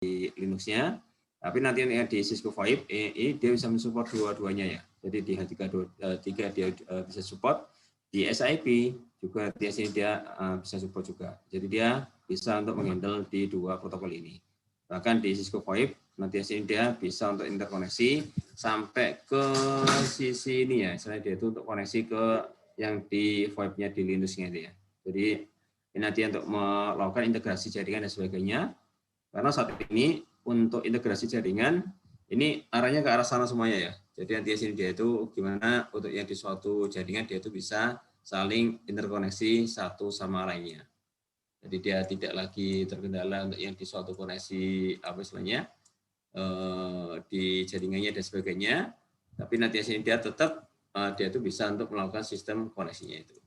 Linux-nya. Tapi nanti di Cisco VoIP dia bisa mensupport dua-duanya ya. Jadi di H3 dia bisa support, di SIP juga di sini dia bisa support juga. Jadi dia bisa untuk menghandle di dua protokol ini. Bahkan di Cisco VoIP nanti sini dia bisa untuk interkoneksi sampai ke sisi ini ya. Misalnya dia itu untuk koneksi ke yang di VoIP-nya di Linux-nya itu ya. Jadi ini nanti untuk melakukan integrasi jaringan dan sebagainya. Karena saat ini untuk integrasi jaringan ini arahnya ke arah sana semuanya ya. Jadi nanti sini dia itu gimana untuk yang di suatu jaringan dia itu bisa saling interkoneksi satu sama lainnya. Jadi dia tidak lagi terkendala untuk yang di suatu koneksi apa istilahnya di jaringannya dan sebagainya. Tapi nanti sini dia tetap dia itu bisa untuk melakukan sistem koneksinya itu.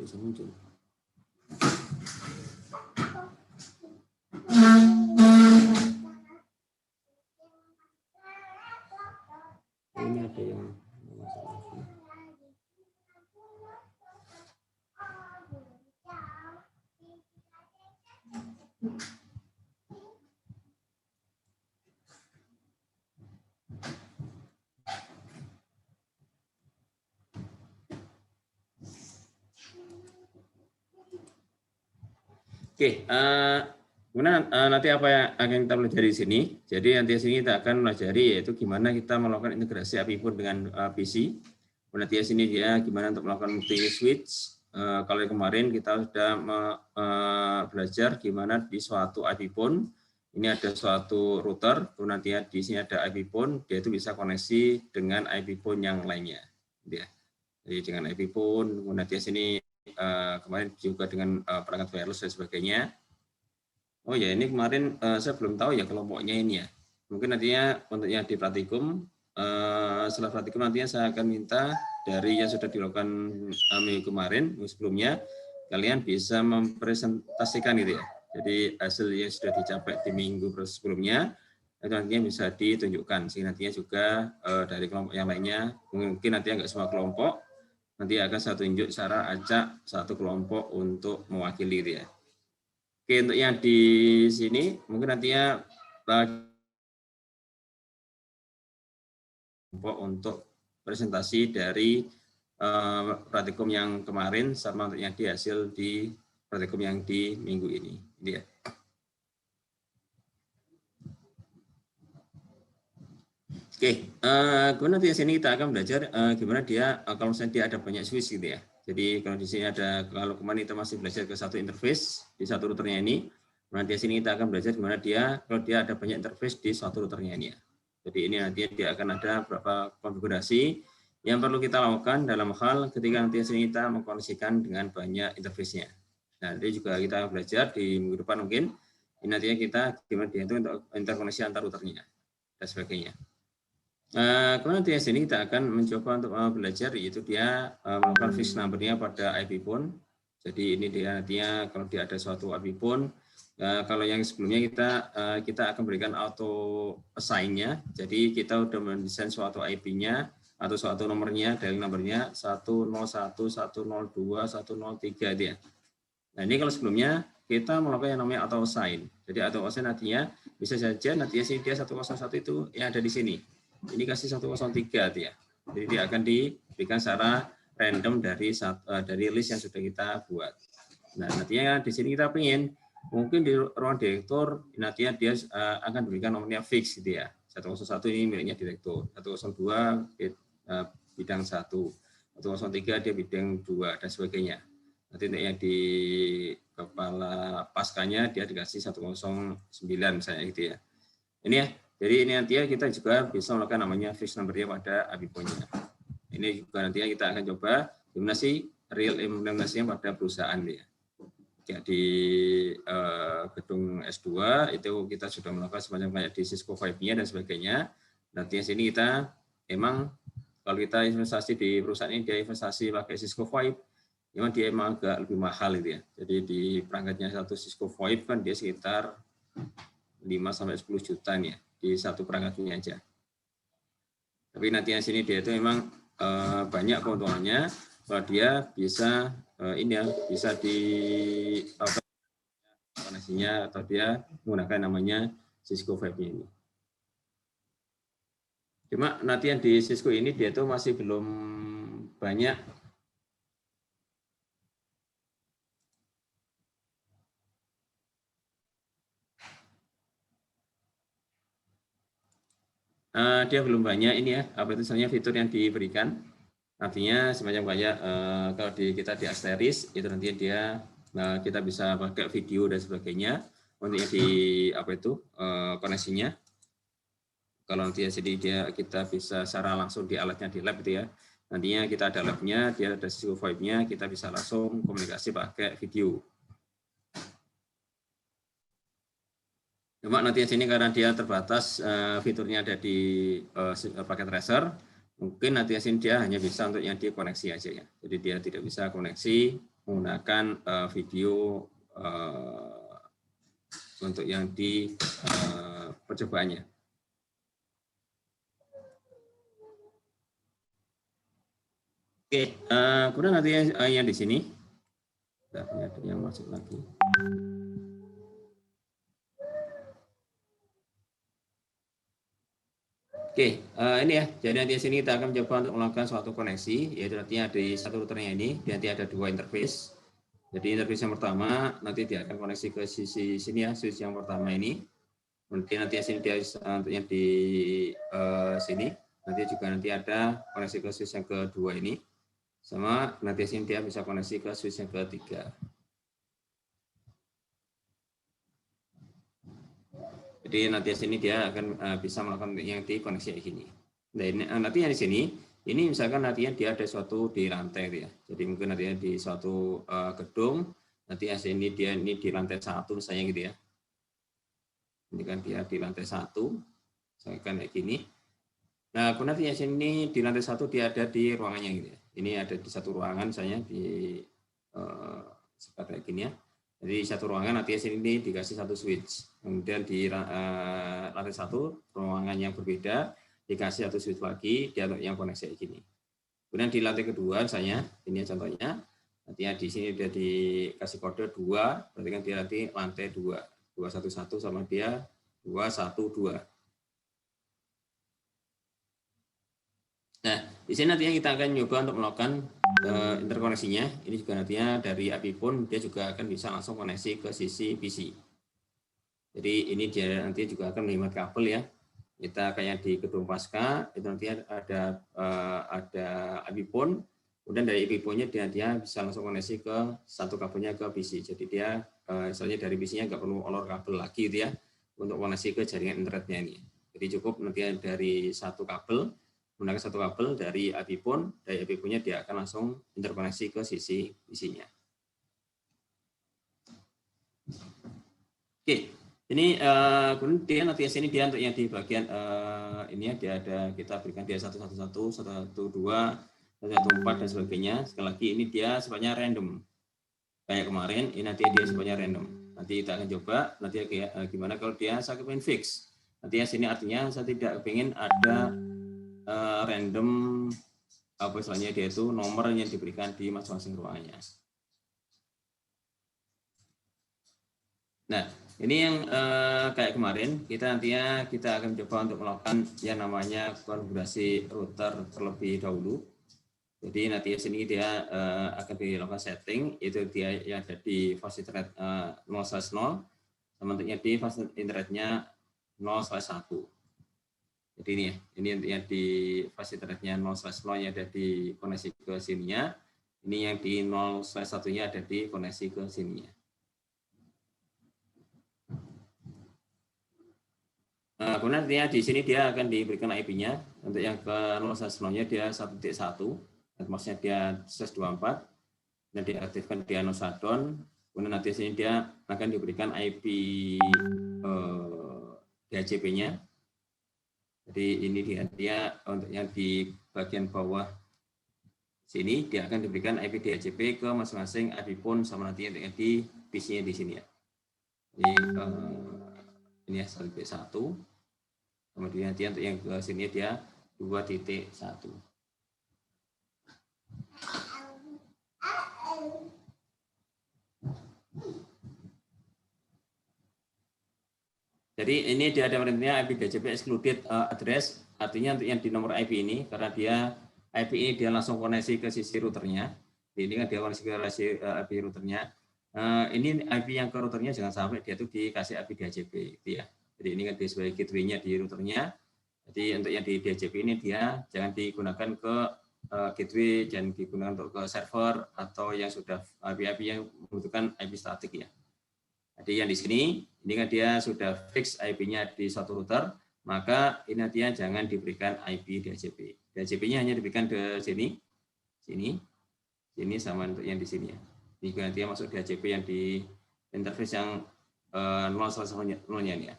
Bisa muncul. Ini ada yang masalah. Oke, kemudian nanti apa yang akan kita pelajari di sini? Jadi nanti di sini kita akan pelajari yaitu gimana kita melakukan integrasi apapun dengan PC. Nanti di sini dia gimana untuk melakukan multi switch. Kalau yang kemarin kita sudah belajar gimana di suatu IP phone ini ada suatu router, kemudian nanti di sini ada IP phone, dia itu bisa koneksi dengan IP phone yang lainnya. Jadi dengan IP phone, kemudian nanti di sini kemarin juga dengan perangkat wireless dan sebagainya. Oh ya, ini kemarin saya belum tahu ya kelompoknya ini ya. Mungkin nantinya untuk yang di praktikum, setelah praktikum nantinya saya akan minta dari yang sudah dilakukan minggu kemarin, minggu sebelumnya, kalian bisa mempresentasikan gitu ya. Jadi hasil yang sudah dicapai di minggu sebelumnya, itu nantinya bisa ditunjukkan. Sehingga nantinya juga dari kelompok yang lainnya, mungkin nantinya nggak semua kelompok, nanti akan saya tunjuk cara acak satu kelompok untuk mewakili dia. Oke, untuk yang di sini mungkin nantinya kelompok untuk presentasi dari praktikum yang kemarin sama untuk yang di hasil di praktikum yang di minggu ini. Ini ya. Oke, kemudian nanti di sini kita akan belajar gimana dia kalau misalnya dia ada banyak switch gitu ya. Jadi kalau di sini ada, kalau kemarin kita masih belajar ke satu interface di satu routernya ini, nanti di sini kita akan belajar gimana dia kalau dia ada banyak interface di satu routernya ini ya. Jadi ini nanti dia akan ada beberapa konfigurasi yang perlu kita lakukan dalam hal ketika nanti di sini kita mengkoneksikan dengan banyak interface-nya. Nah, ini juga kita belajar di minggu depan mungkin. Ini nantinya kita gimana dia itu untuk interkoneksi antar routernya dan sebagainya. Kemudian di sini kita akan mencoba untuk belajar yaitu dia melakukan fixed number-nya pada IP phone. Jadi ini dia nantinya kalau dia ada suatu IP phone, kalau yang sebelumnya kita akan berikan auto assign-nya. Jadi kita udah mendesain suatu IP-nya atau suatu nomornya, dialing nomornya 101, 102, 103 dia. Nah ini kalau sebelumnya kita melakukan yang namanya auto assign. Jadi auto assign nantinya bisa saja nantinya sih dia 101 itu yang ada di sini. Ini kasih 103 dia. Jadi dia akan diberikan secara random dari list yang sudah kita buat. Nah, nantinya di sini kita ingin mungkin di ruang direktur nantinya dia akan diberikan nomornya fix gitu ya. 101 ini miliknya direktur, 102 bidang 1, 103 dia bidang 2 dan sebagainya. Nanti yang di kepala paskanya dia dikasih 109 misalnya gitu ya. Ini ya. Jadi ini nantinya kita juga bisa melakukan namanya fixed number-nya pada IP phone-nya. Ini juga nantinya kita akan coba gimana sih real implementasinya pada perusahaan ya. Di gedung S2 itu kita sudah melakukan semacam kayak di Cisco VoIP-nya dan sebagainya. Nanti sini kita emang kalau kita investasi di perusahaan ini dia investasi pakai Cisco VoIP, memang dia emang agak lebih mahal itu ya. Jadi di perangkatnya satu Cisco VoIP kan dia sekitar 5-10 juta nih ya, di satu perangkatnya aja. Tapi nanti yang sini dia itu memang banyak keuntungannya kalau dia bisa ini ya, bisa di koneksinya atau dia menggunakan namanya Cisco Vibe ini. Cuma nanti yang di Cisco ini dia tuh masih belum banyak dia belum banyak ini ya, apa itu misalnya fitur yang diberikan. Artinya semacam kayak kalau kita di Asteris itu nanti dia kita bisa pakai video dan sebagainya untuk yang di apa itu koneksinya. Kalau nanti jadi dia kita bisa secara langsung di alatnya di lab itu ya. Nantinya kita ada labnya, dia ada Cisco Vibe-nya, kita bisa langsung komunikasi pakai video. Cuma nanti di sini karena dia terbatas fiturnya ada di paket tracer, mungkin nanti di sini dia hanya bisa untuk yang dikoneksi aja ya. Jadi dia tidak bisa koneksi menggunakan video untuk yang di percobaannya. Oke, kemudian nanti yang di sini, ada yang masuk lagi. Oke, ini ya. Jadi nanti di sini kita akan mencoba untuk melakukan suatu koneksi, yaitu nanti di satu routernya ini, nanti ada dua interface. Jadi interface yang pertama nanti dia akan koneksi ke sisi sini ya, switch yang pertama ini. Nanti di sini dia untuk yang di sini. Nanti juga nanti ada koneksi ke switch yang kedua ini. Sama nanti di sini dia bisa koneksi ke switch yang ketiga. Jadi nanti di sini dia akan bisa melakukan yang di koneksi ini. Nah, ini, nanti yang di sini, ini misalkan nantinya dia ada suatu di lantai ya. Jadi mungkin nantinya di suatu gedung, nanti di sini dia ini di lantai 1 misalnya gitu ya. Ini kan dia di lantai 1, misalkan kayak gini. Nah, kemudian nanti di sini di lantai 1 dia ada di ruangannya gitu ya. Ini ada di satu ruangan misalnya di seperti kayak gini ya. Jadi satu ruangan nanti di sini dikasih satu switch. Kemudian di lantai 1 ruangan yang berbeda dikasih satu switch lagi dia yang koneksi kayak gini. Kemudian di lantai kedua misalnya ini contohnya nanti di sini dia dikasih kode 2, berarti kan dia nanti lantai 2, 211 sama dia 212. Nah, di sini nantinya kita akan coba untuk melakukan interkoneksinya. Ini juga nantinya dari IP pun dia juga akan bisa langsung koneksi ke sisi PC. Jadi ini dia nanti juga akan menghemat kabel ya. Kita kayak di gedung pasca itu nanti ada IP pun, kemudian dari IP pun-nya dia bisa langsung koneksi ke satu kabelnya ke PC. Jadi dia misalnya dari PC-nya nggak perlu olor kabel lagi gitu ya untuk koneksi ke jaringan internetnya ini. Jadi cukup nanti dari satu kabel menggunakan satu kabel dari IP pun, dari IP pun-nya dia akan langsung interkoneksi ke sisi PC-nya. Oke, ini kemudian nanti sini dia untuk yang di bagian ini ya dia ada kita berikan dia 111, 112, 114 dan sebagainya. Sekali lagi ini dia sifatnya random. Kayak kemarin ini nanti dia sifatnya random. Nanti kita akan coba nanti kayak gimana kalau dia saya pengen fix. Nanti ya sini artinya saya tidak pengen ada random apa istilahnya dia itu nomor yang diberikan di masing-masing ruangannya. Nah, ini yang kayak kemarin kita nantinya kita akan coba untuk melakukan yang namanya konfigurasi router terlebih dahulu. Jadi nanti di sini dia akan dilakukan setting itu dia yang ada di fasilitas 0/0 sama tentunya di fasilitas internetnya 0/1. Jadi ini yang di fasilitasnya 0/0 yang ada di koneksi ke sininya. Ini yang di 0/1-nya ada di koneksi ke sininya. Kemudian nantinya di sini dia akan diberikan IP-nya untuk yang ke 0/0-nya dia 1.1, maksudnya dia 124 dan diaktifkan dia no shutdown. Kemudian nanti di sini dia akan diberikan IP DHCP-nya. Jadi ini dia untuk yang di bagian bawah sini dia akan diberikan IP DHCP ke masing-masing IP pun sama nanti yang di PC-nya di sini ya. Jadi ini ya 1.1. Kemudian nanti untuk yang ke sini dia 2.1. Jadi ini dia ada perintahnya IP DHCP excluded address, artinya untuk yang di nomor IP ini, karena dia IP ini dia langsung koneksi ke sisi routernya. Ini kan dia koneksi ke IP routernya. Ini IP yang ke routernya jangan sampai dia tuh dikasih IP DHCP, gitu ya. Jadi ini kan dia sebagai gateway-nya di routernya. Jadi untuk yang di DHCP ini dia jangan digunakan ke gateway, jangan digunakan untuk ke server atau yang sudah IP-IP yang membutuhkan IP statik ya. Jadi yang di sini, ini kan dia sudah fix IP-nya di suatu router, maka ini dia jangan diberikan IP DHCP. DHCP-nya hanya diberikan ke sini, sini sama untuk yang di sini ya. Ini kan dia masuk DHCP yang di interface yang 0/0-nya ini ya.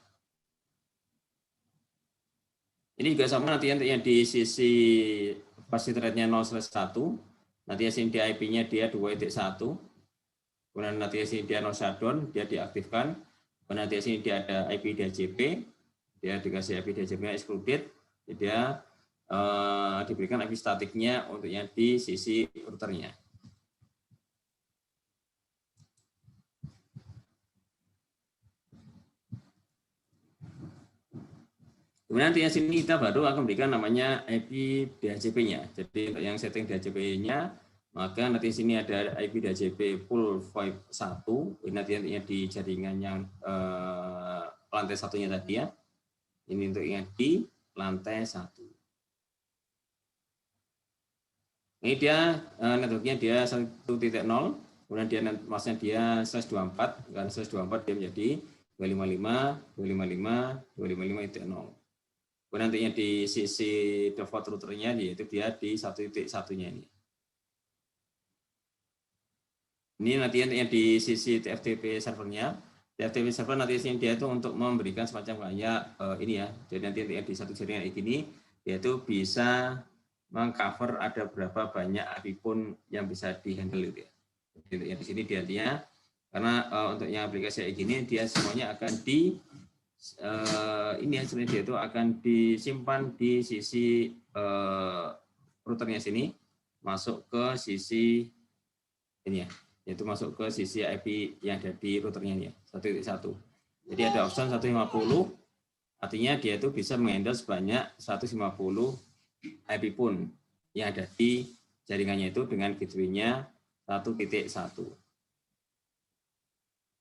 Ini juga sama nanti yang di sisi capacity rate-nya 0/1, nanti yang sini IP-nya dia 2.1. Kemudian nanti sini dia no shutdown, dia diaktifkan. Kemudian nanti sini dia ada IP DHCP, dia dikasih IP DHCP excluded, dia diberikan IP statiknya untuk yang di sisi routernya. Kemudian nanti yang sini kita baru akan berikan namanya IP DHCP-nya. Jadi untuk yang setting DHCP-nya, maka nanti sini ada IP DHCP pool VoIP 1, ini nantinya di jaringan yang lantai satunya tadi ya. Ini untuk yang di lantai 1. Ini dia networknya dia 1.0, kemudian dia maksudnya dia /24, karena /24 dia menjadi 255.255.255.0. Kemudian nantinya di sisi default routernya yaitu dia di 1.1-nya ini. Ini nanti yang di sisi TFTP servernya, TFTP server nanti dia itu untuk memberikan semacam kayak ini ya. Jadi nanti di satu jaringan ini yaitu bisa mengcover ada berapa banyak IP pun yang bisa dihandle itu ya. Jadi yang di sini dia karena untuk yang aplikasi kayak gini dia semuanya akan di ini ya sebenarnya dia itu akan disimpan di sisi routernya sini masuk ke sisi ini ya. Yaitu masuk ke sisi IP yang ada di routernya ini ya, 1.1. Jadi ada option 150, artinya dia itu bisa menghandle sebanyak 150 IP pun yang ada di jaringannya itu dengan gateway-nya 1.1.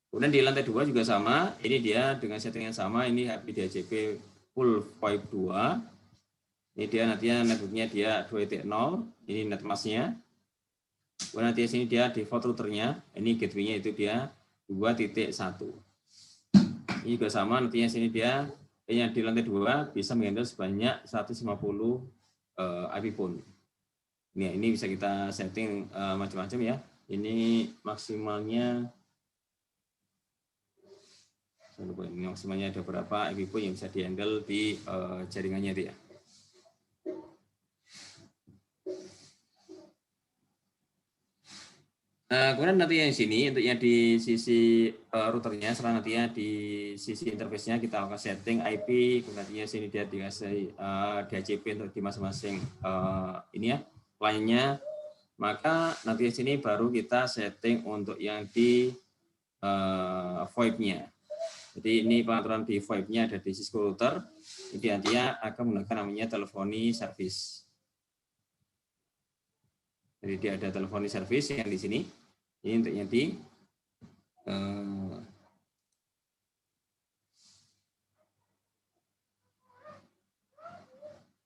Kemudian di lantai 2 juga sama, ini dia dengan setting yang sama, ini IP DHCP full VoIP 2. Ini dia nantinya networknya dia 2.0, ini netmask-nya. Kemudian nanti sini dia default routernya, ini gateway-nya itu dia 2.1. Ini juga sama, nantinya sini dia yang di lantai 2 bisa menghandle sebanyak 150 IP pun. Ini bisa kita setting macam-macam ya. Ini maksimalnya, saya lupa ini maksimalnya ada berapa IP pun yang bisa dihandle di jaringannya itu ya. Kemudian nanti yang sini untuk yang di sisi routernya, setelah nantinya di sisi interface-nya kita akan setting IP, kemudian sini dia dikasih DHCP untuk di masing-masing ini ya lainnya. Maka nanti di sini baru kita setting untuk yang di VoIP-nya. Jadi ini pengaturan di VoIP-nya ada di Cisco router. Jadi nantinya akan menggunakan namanya telephony service. Jadi dia ada telephony service yang di sini. Ini untuk yang di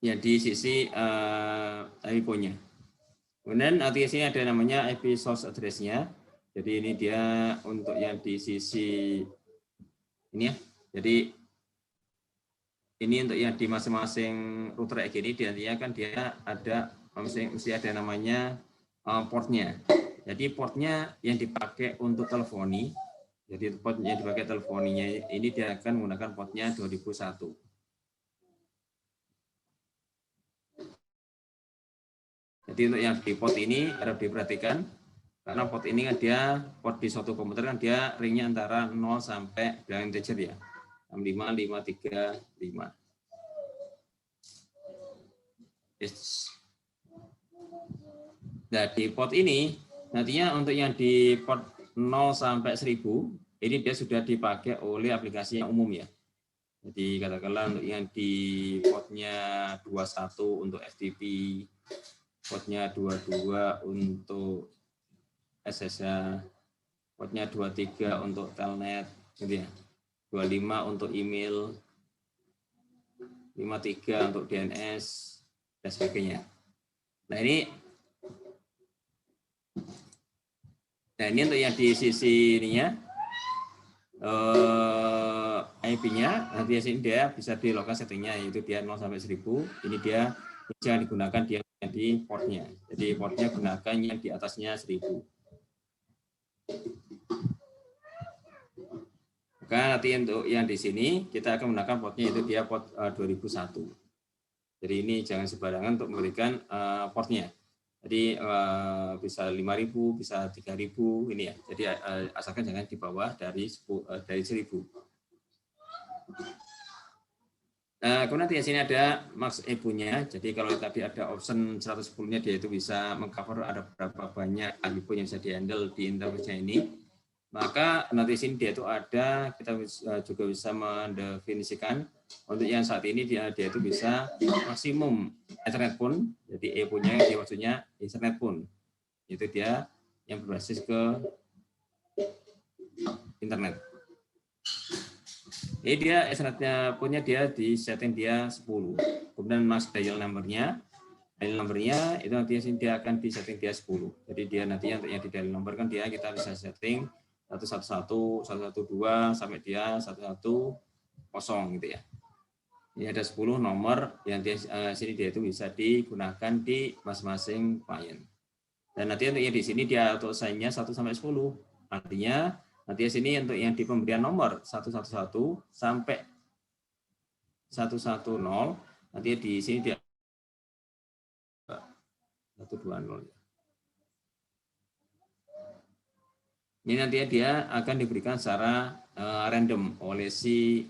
ya di sisi IP-nya. Kemudian nanti sini ada namanya IP source address-nya. Jadi ini dia untuk yang di sisi ini ya. Jadi ini untuk yang di masing-masing router kayak gini, nantinya kan dia ada mesti ada namanya portnya. Jadi portnya yang dipakai untuk teleponi, jadi port yang dipakai telefoninya ini dia akan menggunakan portnya 2001. Jadi untuk yang di port ini harus diperhatikan, karena port ini kan dia port di suatu komputer kan dia ringnya antara 0 sampai dengan integer ya, 65, 535. Nah di port ini nantinya untuk yang di port 0 sampai 1000 ini dia sudah dipakai oleh aplikasi yang umum ya. Jadi katakanlah untuk yang di portnya 21 untuk FTP, portnya 22 untuk SSH, portnya 23 untuk telnet, gitu ya. 25 untuk email, 53 untuk DNS, dan sebagainya. Nah ini untuk yang di sisi ininya, IP-nya, nanti sini dia bisa di lokal settingnya, yaitu dia 0 sampai 1000. Ini dia jangan digunakan dia di portnya. Jadi portnya gunakan yang di atasnya 1000. Maka nanti untuk yang di sini kita akan menggunakan portnya itu dia port 2001. Jadi ini jangan sembarangan untuk memberikan portnya. Jadi bisa 5.000, bisa 3.000 ini ya. Jadi asalkan jangan di bawah dari 1000. Kemudian di sini ada max EBU-nya. Jadi kalau tadi ada option 110-nya, dia itu bisa mengcover ada berapa banyak EBU yang bisa di-handle di interface-nya ini. Maka nanti sini dia itu ada, kita juga bisa mendefinisikan untuk yang saat ini dia itu bisa maksimum Ethernet pun, jadi EBU-nya dia maksudnya Ethernet pun, itu dia yang berbasis ke internet. Ini dia Ethernet-nya punya dia di setting dia 10. Kemudian mask dial number-nya itu nanti dia akan di setting dia 10. Jadi dia nanti untuk yang di dial number kan dia kita bisa setting 111, 112 sampai dia 110 gitu ya. Ini ada 10 nomor yang dia sini dia itu bisa digunakan di masing-masing klien. Dan nanti untuk yang di sini dia auto assign-nya 1 sampai 10. Artinya nanti di sini untuk yang di pemberian nomor 111 sampai 110, nanti di sini dia 120. Ini nanti dia akan diberikan secara random oleh si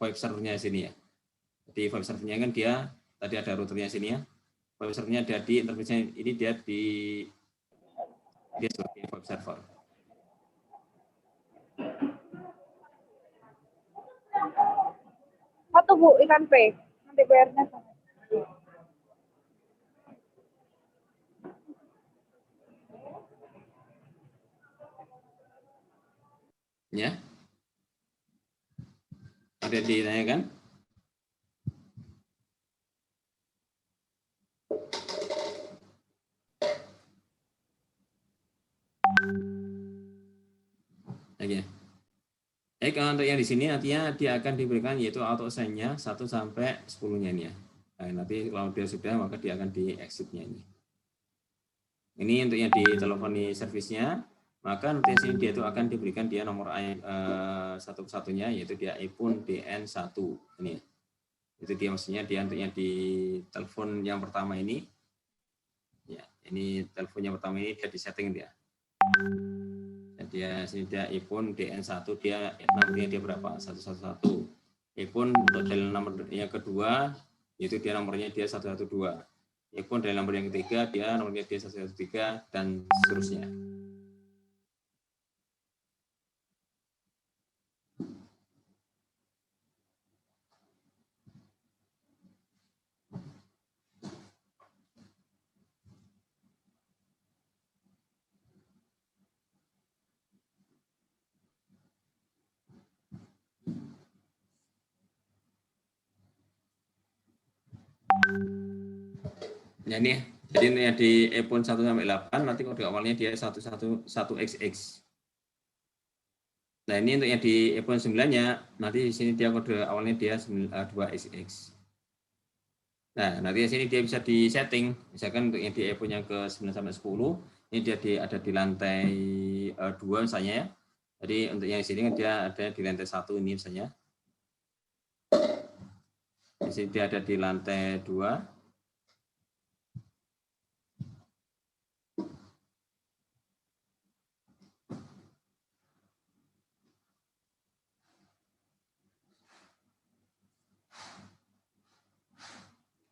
web servernya sini ya. Jadi web servernya kan dia tadi ada routernya sini ya. Web servernya ada di interface-nya ini dia sebagai web server. Satu Bu, ikan P. Nanti bayarnya sama. Ya. Ada ditanyakan? Oke. Kalau untuk yang di sini nantinya dia akan diberikan yaitu auto assign-nya 1 sampai 10-nya ini ya. Nah, nanti kalau dia sudah maka dia akan di exit-nya ini. Ini untuk yang di teleponi servisnya, maka nanti sini dia itu akan diberikan dia nomor satu-satunya yaitu dia iPhone DN1 ini. Itu dia maksudnya dia untuk yang di telepon yang pertama ini. Ya, ini telepon yang pertama ini dia di setting dia. Dia sini dia iPhone DN1 dia nomornya dia berapa? 111. iPhone untuk dial nomor yang kedua yaitu dia nomornya dia 112. iPhone dial nomor yang ketiga dia nomornya dia 113 dan seterusnya. Nah ini jadi di iPhone 1 sampai 8 nanti kode awalnya dia 111XX. Nah ini untuk yang di iPhone 9-nya nanti di sini dia kode awalnya dia 2XX. Nah nanti di sini dia bisa di setting, misalkan untuk yang di iPhone yang ke 9 sampai 10 ini dia ada di lantai 2 misalnya ya. Jadi untuk yang di sini kan dia ada di lantai 1 ini misalnya. Di sini dia ada di lantai 2.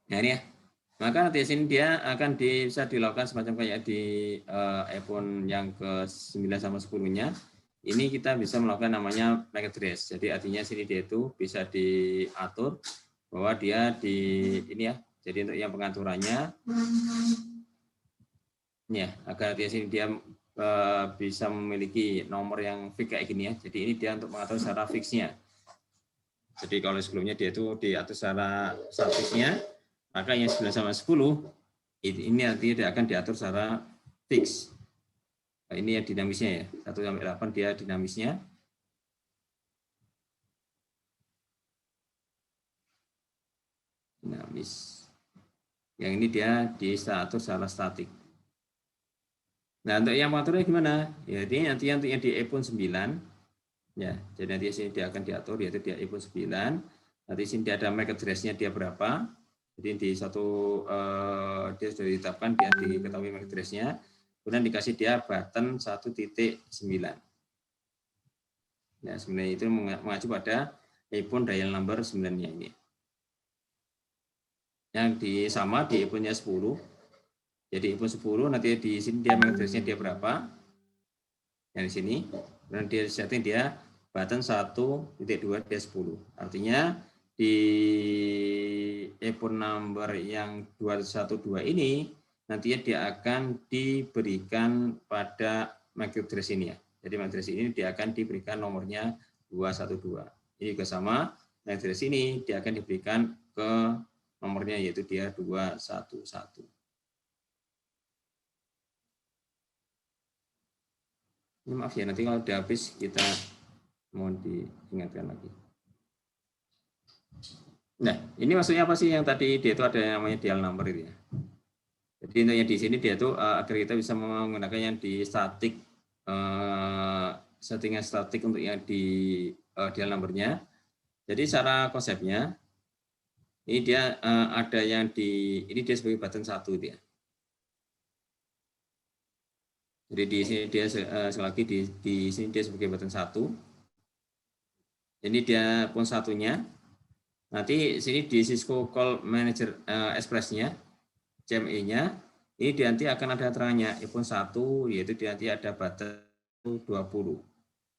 Nah ini ya, maka nanti sini dia akan bisa dilakukan semacam kayak di iPhone yang ke 9 sama 10-nya. ini kita bisa melakukan namanya MAC address. Jadi artinya sini dia itu bisa diatur bahwa dia di ini ya. Jadi untuk yang pengaturannya ya agar dia sini dia bisa memiliki nomor yang fix kayak gini ya. Jadi ini dia untuk mengatur secara fixnya. Jadi kalau sebelumnya dia itu diatur secara fixnya, maka yang 9 sama 10 ini nanti dia akan diatur secara fix. Nah, ini yang dinamisnya ya, 1 sampai 8 dia dinamisnya. Dinamis. Yang ini dia diatur secara statik. Nah, untuk yang mengaturnya gimana? Ya, ini nanti untuk yang di iPhone 9 ya, jadi nanti sini dia akan diatur yaitu dia iPhone 9. Nanti sini dia ada MAC address-nya dia berapa. Jadi di satu dia sudah ditetapkan dia diketahui MAC address-nya. Kemudian dikasih dia button 1.9. Nah, sebenarnya itu mengacu pada iPhone dial number 9-nya ini. Yang sama di iPhone-nya 10. Jadi iPhone 10 nanti di sini dia MAC address-nya dia berapa. Yang di sini. Kemudian dia setting dia button 1.2 dia 10. Artinya di iPhone number yang 212 ini nantinya dia akan diberikan pada MAC address ini ya. Jadi MAC address ini dia akan diberikan nomornya 212. Ini juga sama, MAC address ini dia akan diberikan ke nomornya yaitu dia 211. Ini maaf ya, nanti kalau udah habis kita mau diingatkan lagi. Nah, ini maksudnya apa sih yang tadi dia itu ada yang namanya dial number itu ya. Jadi intinya di sini dia itu agar kita bisa menggunakan yang di statik settingan statik untuk yang di dial numbernya. Jadi secara konsepnya ini dia ada yang di ini dia sebagai button 1 itu ya. Jadi di sini dia sekali lagi di sini dia sebagai button 1. Ini dia pun satunya. Nanti sini di Cisco Call Manager Express-nya, CME-nya, ini nanti akan ada terangannya iPhone 1, yaitu nanti ada button 20.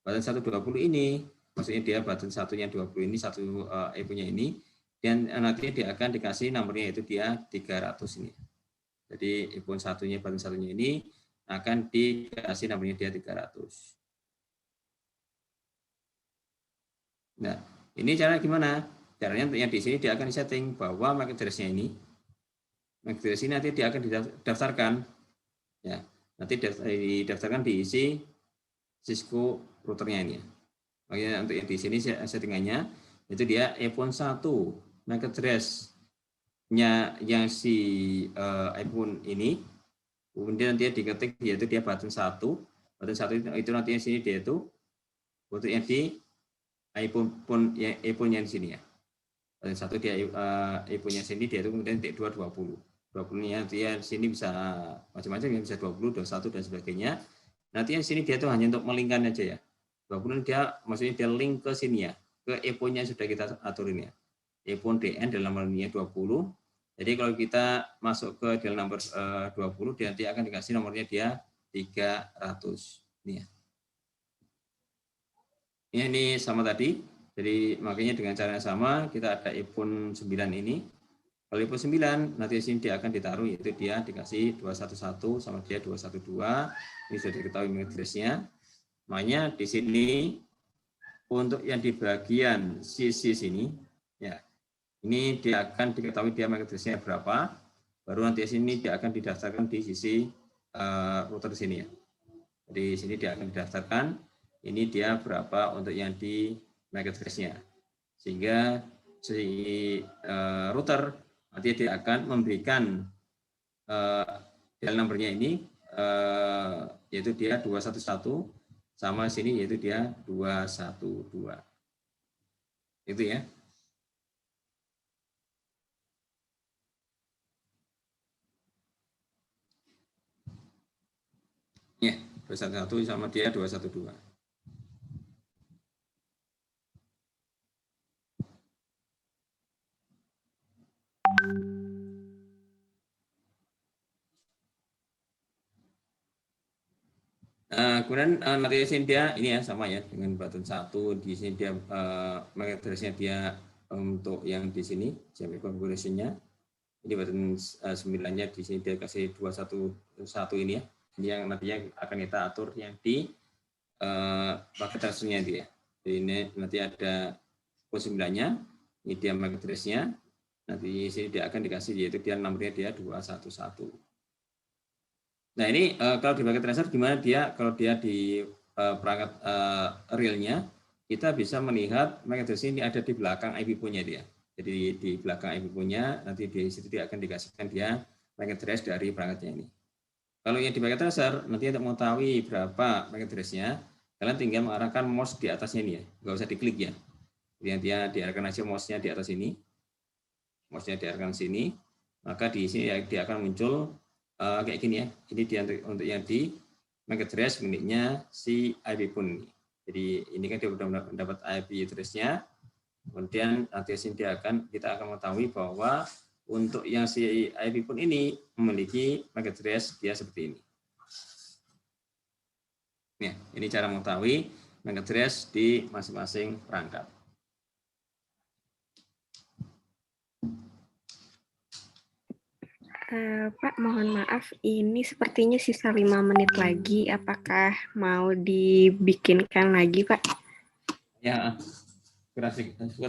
Button 120 ini, maksudnya dia button satunya 20 ini, satu iPhone-nya ini, dan nanti dia akan dikasih nomornya yaitu dia 300 ini. Jadi iPhone satunya, button satunya ini akan dikasih nomornya dia 300. Nah, ini cara gimana? Caranya yang di sini dia akan setting bahwa MAC address-nya ini, MAC address ini nanti dia akan didaftarkan, ya, nanti didaftarkan diisi Cisco routernya ini. Makanya untuk yang di sini settingannya itu dia iPhone 1 MAC address-nya yang si iPhone ini, kemudian nanti diketik yaitu dia button 1 itu nanti yang sini dia itu untuk yang di iPhone yang di sini ya. Satu dia iPhone-nya sini dia itu kemudian 220. 20-nya dia sini bisa macam-macam ya, bisa 20, 21 dan sebagainya. Nanti yang sini dia tuh hanya untuk melingkan aja ya. 20 dia maksudnya dia link ke sini ya, ke iPhone-nya sudah kita aturin ya. iPhone DN dalam nomornya 20. Jadi kalau kita masuk ke dalam nomor 20 dia nanti akan dikasih nomornya dia 300. Ini ya. Ini sama tadi. Jadi makanya dengan cara yang sama kita ada iPhone 9 ini. Kalau iPhone 9 nanti di sini dia akan ditaruh yaitu dia dikasih 211 sama dia 212. Ini sudah diketahui MAC address-nya. Makanya di sini untuk yang di bagian sisi sini ya. Ini dia akan diketahui dia MAC address-nya berapa. Baru nanti di sini dia akan didaftarkan di sisi router sini ya. Jadi di sini dia akan didaftarkan ini dia berapa untuk yang di MAC address-nya. Sehingga si router nanti dia akan memberikan dial number-nya ini yaitu dia 211 sama sini yaitu dia 212. Itu ya. Ya, 211 sama dia 212. Kemudian nanti sini dia ini ya sama ya dengan button 1 di sini dia MAC address-nya dia untuk yang di sini JMP configuration-nya. Ini button 9-nya di sini dia kasih 211 ini ya. Ini yang nantinya akan kita atur yang di MAC address-nya dia. Jadi ini nanti ada port 9-nya, ini dia MAC address-nya. Nanti di sini dia akan dikasih yaitu dia nomornya dia 211. Nah ini kalau di paket tracer gimana dia kalau dia di perangkat realnya kita bisa melihat MAC address ini ada di belakang IP punya dia. Jadi di belakang IP punya nanti di situ dia akan dikasihkan dia MAC address dari perangkatnya ini. Kalau yang di paket tracer nanti untuk mengetahui berapa MAC address-nya kalian tinggal mengarahkan mouse di atasnya ini ya, nggak usah diklik ya. Jadi dia diarahkan aja mouse-nya di atas ini, mouse-nya diarahkan sini, maka di sini dia akan muncul kayak gini ya. Ini dia untuk yang di MAC address miliknya si IP pun. Jadi ini kan dia sudah mendapat IP address-nya. Kemudian nanti kita akan mengetahui bahwa untuk yang si IP pun ini memiliki MAC address dia seperti ini. Nah, ini cara mengetahui MAC address di masing-masing perangkat. Pak, mohon maaf, ini sepertinya sisa 5 menit lagi. Apakah mau dibikinkan lagi, Pak? Ya, kurang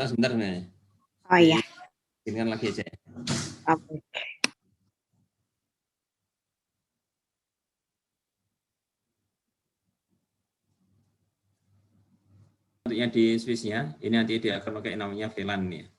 sebentar nih. Oh iya. Bikinkan lagi aja. Oke. Untuk yang di Swiss-nya, ini nanti dia akan pakai namanya VLAN ya.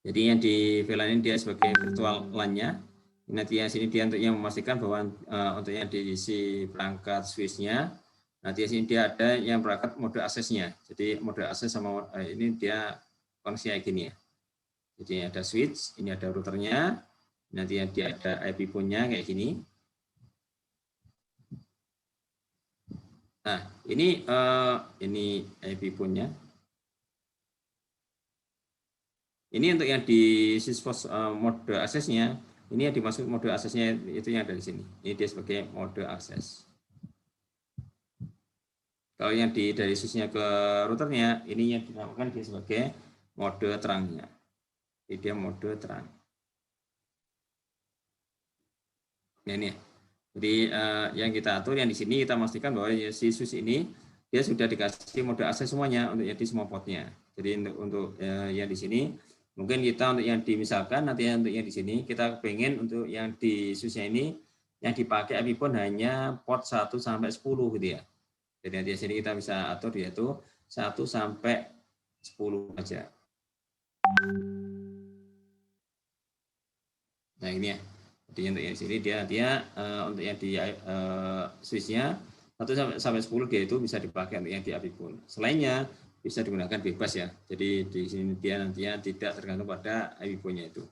Jadi yang di VLAN ini dia sebagai virtual LAN-nya. Nanti yang sini dia untuk yang memastikan bahwa untuk yang di si perangkat Swiss-nya, nanti yang sini dia ada yang perangkat mode aksesnya. Jadi mode akses sama ini dia koneksi kayak gini ya. Jadi ada switch, ini ada routernya, nanti yang dia ada IP pun-nya kayak gini. Nah, ini IP pun-nya. Ini untuk yang di Syspos mode aksesnya, ini yang dimaksud mode aksesnya itu yang ada di sini. Ini dia sebagai mode akses. Kalau yang dari switch-nya ke routernya, ini yang dinamakan dia sebagai mode terangnya. Jadi dia mode terang. Nah, ini. Jadi yang kita atur yang di sini kita pastikan bahwa si switch ini dia sudah dikasih mode akses semuanya untuk yang di semua portnya. Jadi untuk yang di sini mungkin kita untuk yang misalkan nanti untuk yang di sini kita pengen untuk yang di switch-nya ini yang dipakai IP pun hanya port 1 sampai 10 gitu ya. Jadi nanti di sini kita bisa atur yaitu 1 sampai 10 aja. Nah ini ya. Jadi untuk yang sini dia untuk yang di switch-nya 1 sampai 10 dia itu bisa dipakai untuk yang di IP pun. Selainnya bisa digunakan bebas ya. Jadi di sini dia nantinya tidak tergantung pada IP pun-nya itu.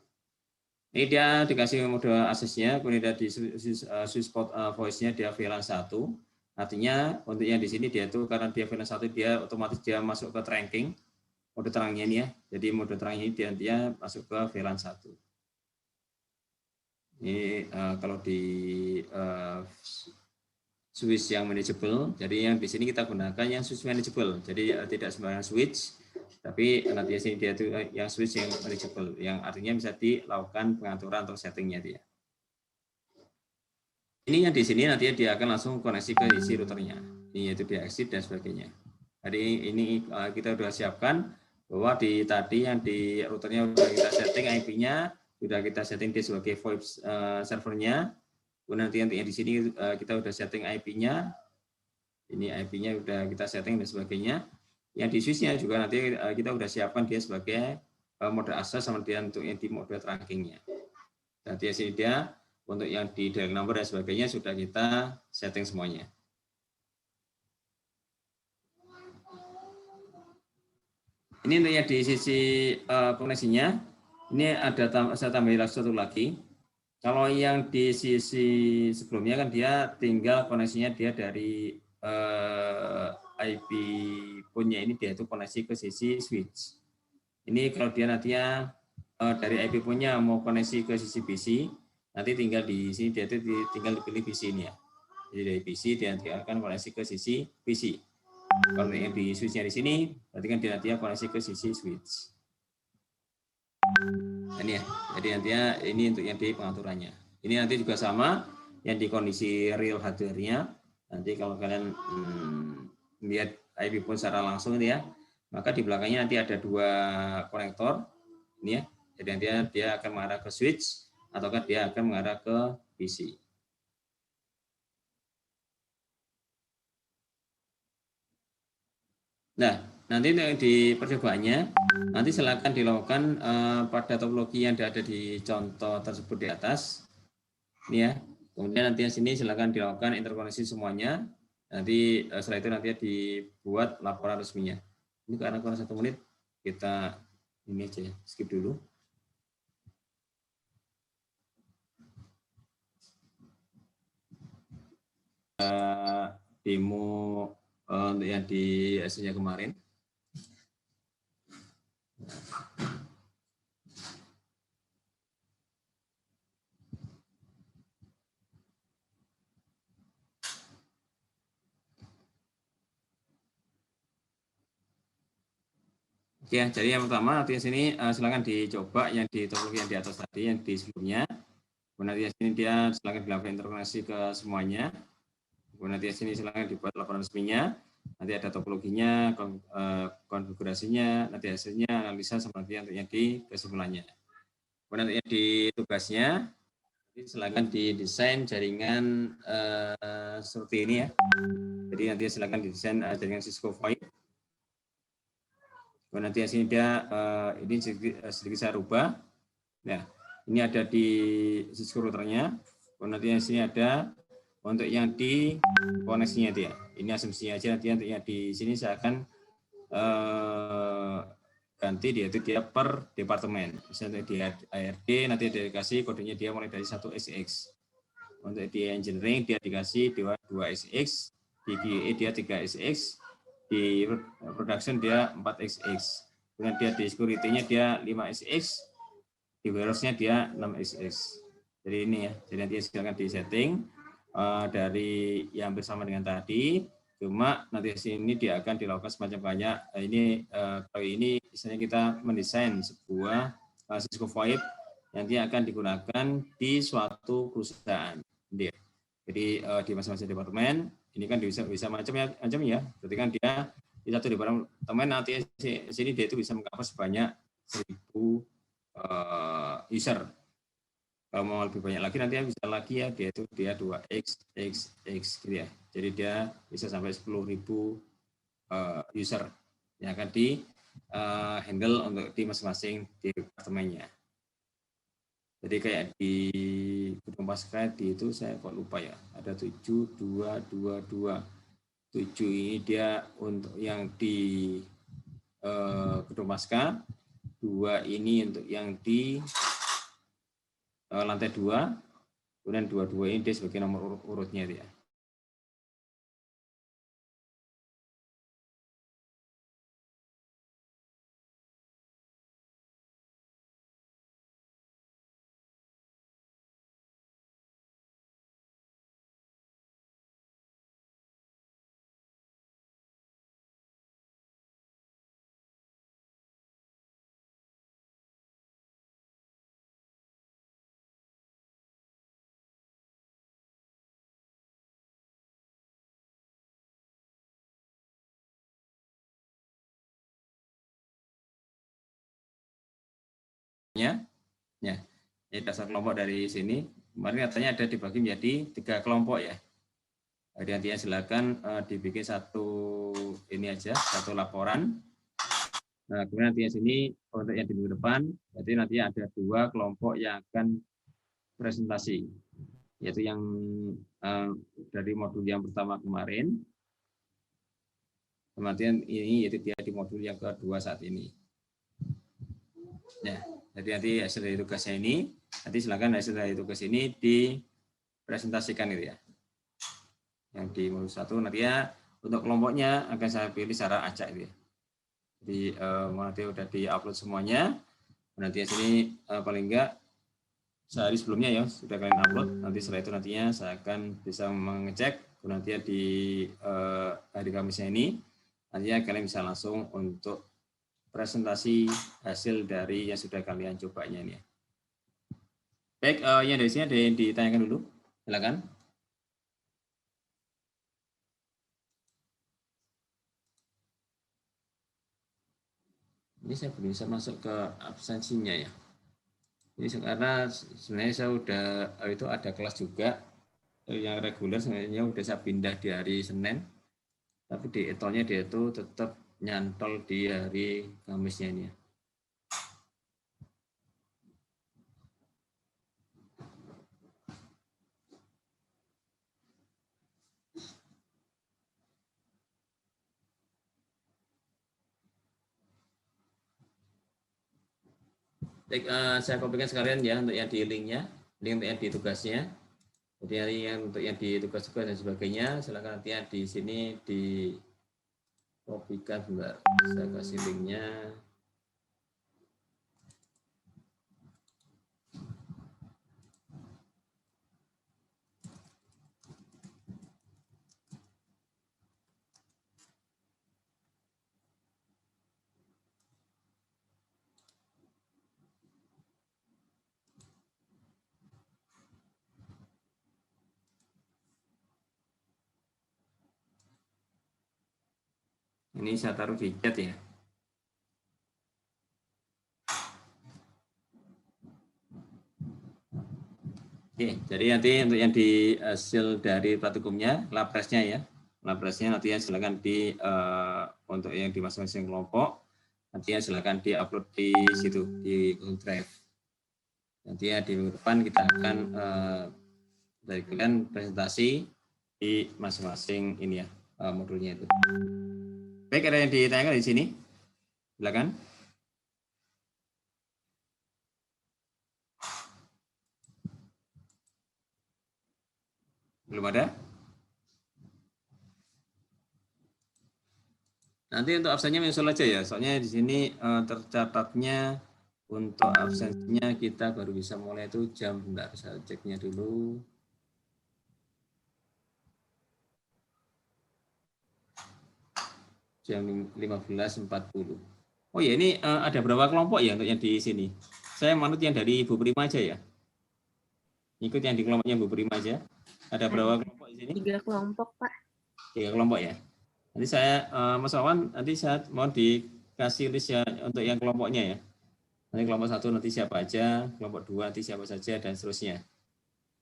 Ini dia dikasih mode aksesnya, kemudian di switch port voice-nya dia VLAN 1. Artinya untuk yang di sini dia itu karena dia VLAN 1 dia otomatis dia masuk ke tracking mode terangnya ini ya. Jadi mode terangnya ini dia masuk ke VLAN 1. Ini kalau di switch yang manageable, jadi yang di sini kita gunakan yang switch manageable. Jadi tidak sembarang switch, tapi nanti di sini dia itu yang switch yang manageable, yang artinya bisa dilakukan pengaturan atau settingnya dia. Ini yang di sini nanti dia akan langsung koneksi ke isi routernya, ini yaitu dia exit dan sebagainya. Jadi ini kita sudah siapkan bahwa tadi yang di routernya sudah kita setting IP-nya. Sudah kita setting dia sebagai VoIP servernya. Kemudian nanti yang di sini kita sudah setting IP-nya. Ini IP-nya sudah kita setting dan sebagainya. Yang di switch-nya juga nanti kita sudah siapkan dia sebagai mode akses sama dia untuk yang di mode tracking-nya. Nanti di sini dia untuk yang di direct number dan sebagainya sudah kita setting semuanya. Ini untuk yang di sisi koneksinya. Ini ada saya tambahin satu lagi. Kalau yang di sisi sebelumnya kan dia tinggal koneksinya dia dari IP punya ini dia itu koneksi ke sisi switch. Ini kalau dia nantinya dari IP punya mau koneksi ke sisi PC, nanti tinggal di sini dia itu tinggal dipilih PC ini ya. Jadi dari PC dia nanti akan koneksi ke sisi PC. Kalau yang di switch-nya di sini, berarti kan dia nanti koneksi ke sisi switch. Ini ya, jadi nantinya ini untuk yang di pengaturannya. Ini nanti juga sama yang di kondisi real hardware-nya. Nanti kalau kalian lihat IP pun secara langsung ini ya, maka di belakangnya nanti ada 2 konektor ini ya. Jadi nantinya dia akan mengarah ke switch ataukah dia akan mengarah ke PC. Nah, nanti di percobaannya nanti silakan dilakukan pada topologi yang ada di contoh tersebut di atas. Ini ya. Kemudian nanti yang sini silakan dilakukan interkoneksi semuanya. Nanti setelah itu nanti dibuat laporan resminya. Ini karena kurang 1 menit, kita ini aja ya, skip dulu. Demo untuk yang di hasilnya kemarin. Oke, jadi yang pertama nanti di sini silakan dicoba yang di topologi yang di atas tadi, yang di sebelumnya. Kemudian nanti di sini dia silakan dilakukan interkoneksi ke semuanya. Kemudian nanti di sini silakan dibuat laporan resminya. Nanti ada topologinya, konfigurasinya, nanti hasilnya, analisa, sama nanti yang di kesimpulannya. Kemudian nanti di tugasnya, silakan didesain jaringan seperti ini ya. Jadi nanti silakan didesain jaringan Cisco VoIP. Kemudian nanti di sini dia ini sedikit saya rubah. Nah, ini ada di Cisco routernya. Kemudian nanti di sini ada untuk yang di koneksinya dia. Ini asumsinya aja, nanti yang di sini saya akan ganti yaitu dia per departemen. Misalnya di ARD nanti dia dikasih kodenya dia mulai dari 1SX. Untuk di engineering dia dikasih 2SX, di QA dia 3SX, di production dia 4XX. Kemudian dia di security-nya dia 5SX, di warehouse-nya dia 6XX. Jadi ini ya, jadi nanti silakan di setting dari yang bersama dengan tadi. Cuma nanti di sini dia akan dilakukan semacam banyak. Ini kali ini misalnya kita mendesain sebuah Cisco VoIP yang nanti akan digunakan di suatu perusahaan. Jadi di masing-masing departemen ini kan bisa macam ya. Berarti kan dia di satu departemen nanti di sini dia itu bisa mengcover sebanyak 1000 user. Kalau mau lebih banyak lagi nanti bisa lagi ya, dia itu dia 2x gitu ya. Jadi dia bisa sampai 10.000 user yang akan di handle untuk di masing-masing departemennya. Jadi kayak di gedung Pasca itu saya kok lupa ya, ada 7222. 7 ini dia untuk yang di gedung Pasca, 2 ini untuk yang di lantai 2, kemudian 22 ini dia sebagai nomor urutnya dia. Ya, dasar kelompok dari sini kemarin katanya ada dibagi menjadi 3 kelompok ya. Jadi nantinya silakan dibikin satu ini aja, satu laporan. Nah, kemudian nantinya sini untuk yang di minggu depan, berarti nanti ada 2 kelompok yang akan presentasi, yaitu yang dari modul yang pertama kemarin. Kemudian ini yaitu dia di modul yang kedua saat ini. Ya. Jadi nanti hasil dari tugasnya ini, nanti silakan hasil dari tugas ini dipresentasikan itu ya. Yang di modul 1 nanti ya untuk kelompoknya akan saya pilih secara acak itu ya. Jadi nanti udah di-upload semuanya. Nanti di sini paling enggak sehari sebelumnya ya sudah kalian upload. Nanti setelah itu nantinya saya akan bisa mengecek. Nantinya di hari Kamisnya ini nantinya kalian bisa langsung untuk presentasi hasil dari yang sudah kalian cobanya ini. Baik, yang dari sini ada yang ditanyakan dulu, silakan. Ini saya belum bisa masuk ke absensinya ya. Ini karena sebenarnya saya udah itu ada kelas juga yang reguler sebenarnya udah saya pindah di hari Senin, tapi di etolnya dia itu tetap nyantol di hari Kamisnya ini ya. Baik, saya kopikan sekalian ya untuk yang di linknya, link untuk yang di tugasnya. Jadi yang untuk yang di tugas-tugas dan sebagainya, silakan nanti di sini di kopikan sebentar. Saya kasih linknya. Ini saya taruh di chat ya. Oke, jadi nanti untuk yang di hasil dari praktikumnya, lapresnya ya. Lapresnya nanti silakan di untuk yang di masing-masing kelompok, nanti silakan di-upload di situ di Google Drive. Nanti ya di minggu depan kita akan dari kalian presentasi di masing-masing ini ya modulnya itu. Baik, ada yang ditanyakan di sini? Silakan. Belum ada? Nanti untuk absennya menyusul aja ya. Soalnya di sini tercatatnya untuk absensinya kita baru bisa mulai itu jam, bentar saya ceknya dulu. Jam 15.40. Oh ya, ini ada berapa kelompok ya untuk yang di sini? Saya manut yang dari Ibu Prima aja ya. Ikut yang di kelompoknya Ibu Prima aja. Ada berapa kelompok di sini? 3 kelompok, Pak. 3 kelompok ya. Nanti saya, Mas Wawan, nanti saya mau dikasih list ya untuk yang kelompoknya ya. Nanti kelompok 1 nanti siapa aja, kelompok 2 nanti siapa saja, dan seterusnya.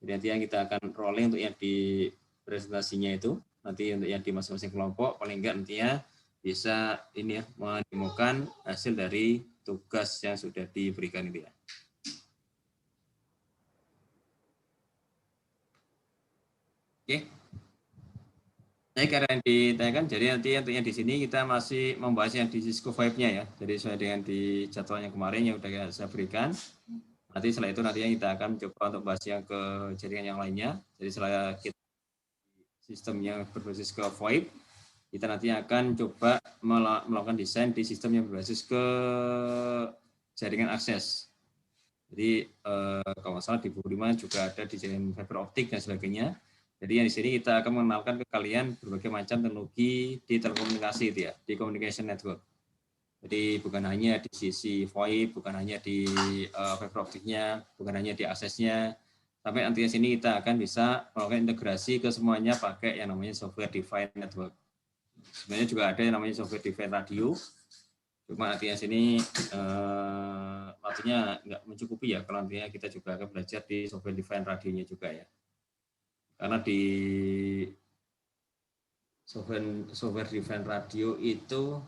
Jadi nanti yang kita akan rolling untuk yang di presentasinya itu, nanti untuk yang di masing-masing kelompok, paling enggak nantinya bisa ini ya, menemukan hasil dari tugas yang sudah diberikan itu ya. Oke. Baik, karena yang ditanyakan, jadi nanti untuk yang di sini kita masih membahas yang di Cisco Vibe-nya ya. Jadi sesuai dengan di jadwalnya kemarin yang sudah saya berikan. Nanti setelah itu nantinya kita akan coba untuk bahas yang ke jaringan yang lainnya. Jadi setelah kita sistem yang berbasis ke VoIP, kita nanti akan coba melakukan desain di sistem yang berbasis ke jaringan akses. Jadi kalau nggak salah di buku 5 juga ada di jaringan fiber optik dan sebagainya. Jadi yang di sini kita akan mengenalkan ke kalian berbagai macam teknologi di telekomunikasi itu ya, di communication network. Jadi bukan hanya di sisi VoIP, bukan hanya di fiber optiknya, bukan hanya di aksesnya, sampai nanti di sini kita akan bisa melakukan integrasi ke semuanya pakai yang namanya software defined network. Sebenarnya juga ada yang namanya software defined radio, cuma nantinya sini waktunya nggak mencukupi ya, kalau nantinya kita juga akan belajar di software defined radionya juga ya. Karena di software defined radio itu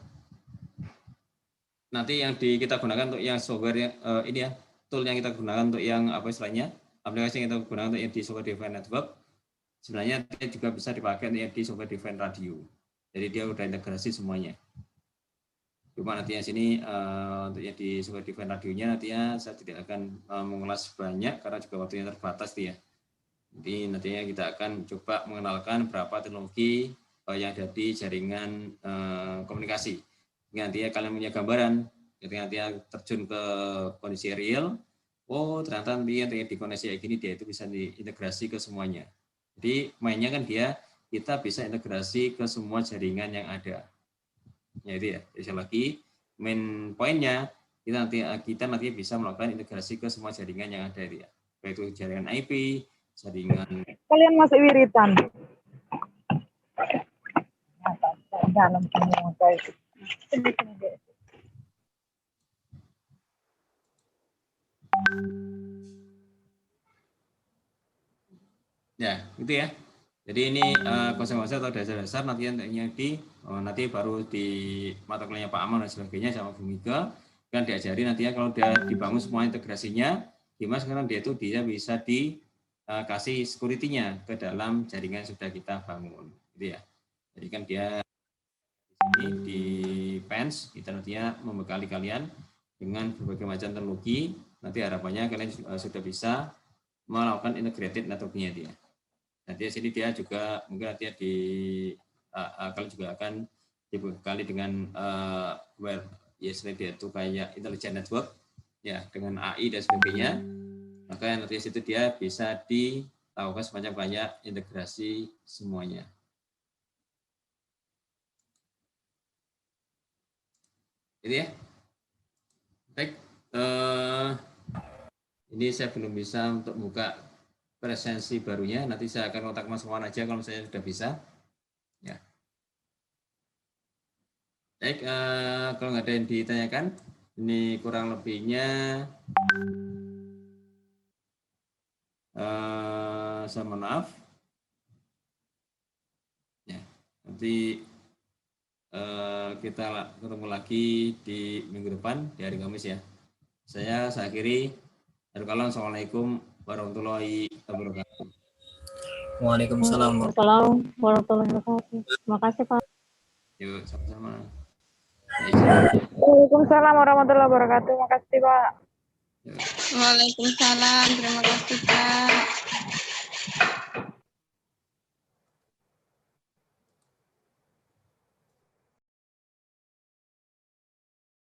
nanti yang kita gunakan untuk yang software ini ya, tool yang kita gunakan untuk yang apa istilahnya, aplikasi yang kita gunakan untuk yang di software defined network, sebenarnya dia juga bisa dipakai untuk yang di software defined radio. Jadi dia udah integrasi semuanya. Cuma nantinya sini untuk yang di software defined radionya nantinya saya tidak akan mengulas banyak karena juga waktunya terbatas ya. Jadi nantinya kita akan coba mengenalkan berapa teknologi yang ada di jaringan komunikasi. Nantinya kalian punya gambaran, ketika nantinya terjun ke kondisi real, oh ternyata nanti yang dikoneksi kayak gini dia itu bisa diintegrasi ke semuanya. Jadi mainnya kan kita bisa integrasi ke semua jaringan yang ada. Jadi sekali lagi main poinnya kita nanti bisa melakukan integrasi ke semua jaringan yang ada ya. Baik itu jaringan IP, jaringan. Kalian masih wiritan. Dalam semua guys. Ya, gitu ya. Jadi ini konsep-konsep atau dasar-dasar nanti baru di mata kuliahnya Pak Aman dan sebagainya sama Bu Mika kan diajari nantinya kalau dia dibangun semua integrasinya, gimana sekarang dia bisa dikasih security-nya ke dalam jaringan yang sudah kita bangun, gitu ya. Jadi kan dia di PENS kita nantinya membekali kalian dengan berbagai macam teknologi. Nanti harapannya kalian sudah bisa melakukan integrated network-nya dia. Nanti di sini dia juga mungkin nanti kalian juga akan dibekali dengan ya dia itu kayak intelligent network ya dengan AI dan sebagainya. Maka nanti di situ dia bisa dilakukan semacam kayak integrasi semuanya. Jadi ya. Baik. Ini saya belum bisa untuk buka presensi barunya, nanti saya akan kontak Mas Wawan aja kalau saya sudah bisa. Ya. Baik, kalau nggak ada yang ditanyakan, ini kurang lebihnya saya mohon maaf. Ya, nanti kita ketemu lagi di minggu depan di hari Kamis ya. Saya akhiri. Assalamualaikum warahmatullahi wabarakatuh. Waalaikumsalam warahmatullahi wabarakatuh. Terima kasih Pak. Yuk, sama-sama. Waalaikumsalam warahmatullahi wabarakatuh. Terima kasih Pak. Waalaikumsalam. Terima kasih Pak.